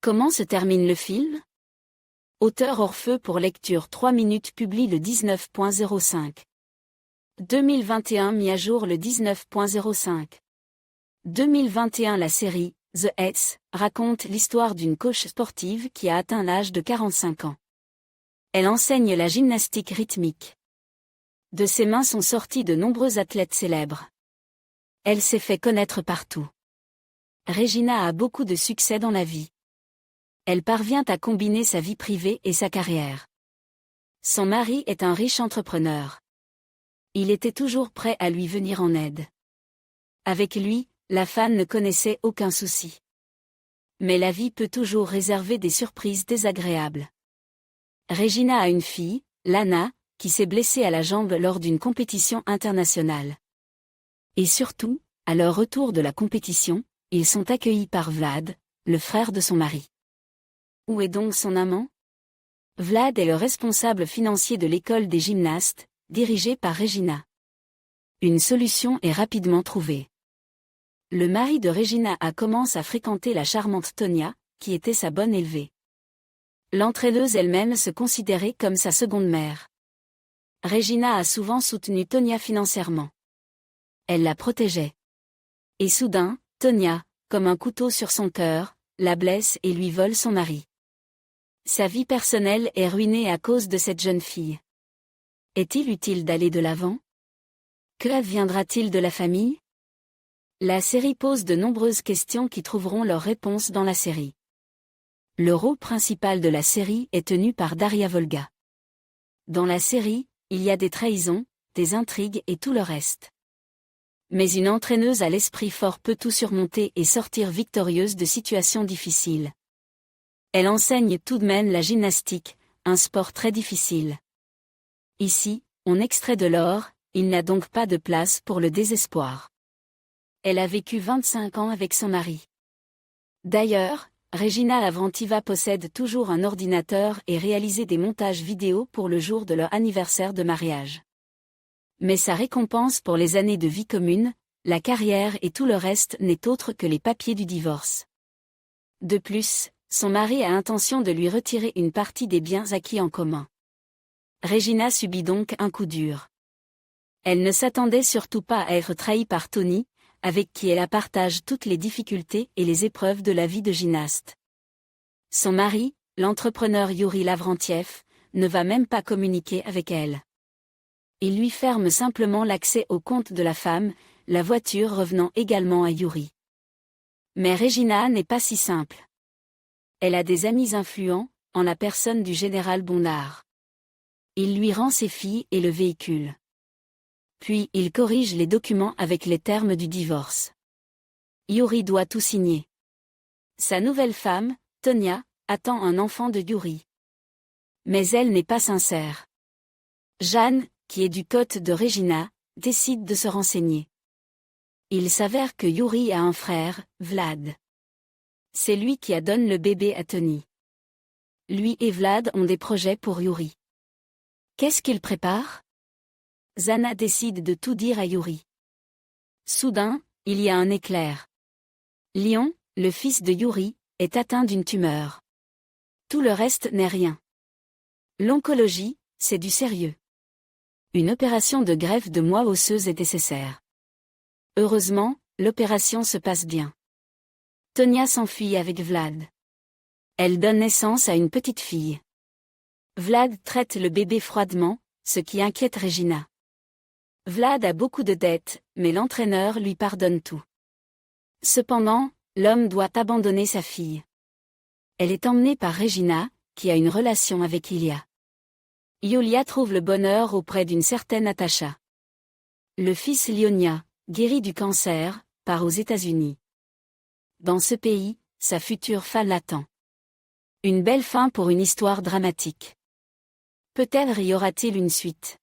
Comment se termine le film? Auteur Orfeu pour lecture 3 minutes publie le 19.05. 2021 mis à jour le 19.05. 2021 La série, The S, raconte l'histoire d'une coach sportive qui a atteint l'âge de 45 ans. Elle enseigne la gymnastique rythmique. De ses mains sont sortis de nombreux athlètes célèbres. Elle s'est fait connaître partout. Regina a beaucoup de succès dans la vie. Elle parvient à combiner sa vie privée et sa carrière. Son mari est un riche entrepreneur. Il était toujours prêt à lui venir en aide. Avec lui, la femme ne connaissait aucun souci. Mais la vie peut toujours réserver des surprises désagréables. Regina a une fille, Lana, qui s'est blessée à la jambe lors d'une compétition internationale. Et surtout, à leur retour de la compétition, ils sont accueillis par Vlad, le frère de son mari. Où est donc son amant? Vlad est le responsable financier de l'école des gymnastes, dirigée par Regina. Une solution est rapidement trouvée. Le mari de Regina commence à fréquenter la charmante Tonia, qui était sa bonne élevée. L'entraîneuse elle-même se considérait comme sa seconde mère. Regina a souvent soutenu Tonia financièrement. Elle la protégeait. Et soudain, Tonia, comme un couteau sur son cœur, la blesse et lui vole son mari. Sa vie personnelle est ruinée à cause de cette jeune fille. Est-il utile d'aller de l'avant? Que adviendra-t-il de la famille? La série pose de nombreuses questions qui trouveront leur réponse dans la série. Le rôle principal de la série est tenu par Daria Volga. Dans la série, il y a des trahisons, des intrigues et tout le reste. Mais une entraîneuse à l'esprit fort peut tout surmonter et sortir victorieuse de situations difficiles. Elle enseigne tout de même la gymnastique, un sport très difficile. Ici, on extrait de l'or, il n'a donc pas de place pour le désespoir. Elle a vécu 25 ans avec son mari. D'ailleurs, Regina Lavrentiva possède toujours un ordinateur et réalise des montages vidéo pour le jour de leur anniversaire de mariage. Mais sa récompense pour les années de vie commune, la carrière et tout le reste n'est autre que les papiers du divorce. De plus, son mari a intention de lui retirer une partie des biens acquis en commun. Regina subit donc un coup dur. Elle ne s'attendait surtout pas à être trahie par Tony, avec qui elle partage toutes les difficultés et les épreuves de la vie de gymnaste. Son mari, l'entrepreneur Yuri Lavrentiev, ne va même pas communiquer avec elle. Il lui ferme simplement l'accès au compte de la femme, la voiture revenant également à Yuri. Mais Regina n'est pas si simple. Elle a des amis influents, en la personne du général Bonnard. Il lui rend ses filles et le véhicule. Puis il corrige les documents avec les termes du divorce. Yuri doit tout signer. Sa nouvelle femme, Tonia, attend un enfant de Yuri. Mais elle n'est pas sincère. Jeanne, qui est du côté de Regina, décide de se renseigner. Il s'avère que Yuri a un frère, Vlad. C'est lui qui donne le bébé à Tony. Lui et Vlad ont des projets pour Yuri. Qu'est-ce qu'il prépare? Zana décide de tout dire à Yuri. Soudain, il y a un éclair. Lion, le fils de Yuri, est atteint d'une tumeur. Tout le reste n'est rien. L'oncologie, c'est du sérieux. Une opération de greffe de moelle osseuse est nécessaire. Heureusement, l'opération se passe bien. Tonia s'enfuit avec Vlad. Elle donne naissance à une petite fille. Vlad traite le bébé froidement, ce qui inquiète Regina. Vlad a beaucoup de dettes, mais l'entraîneur lui pardonne tout. Cependant, l'homme doit abandonner sa fille. Elle est emmenée par Regina, qui a une relation avec Ilya. Yulia trouve le bonheur auprès d'une certaine Natasha. Le fils Lyonia, guéri du cancer, part aux États-Unis. Dans ce pays, sa future femme l'attend. Une belle fin pour une histoire dramatique. Peut-être y aura-t-il une suite.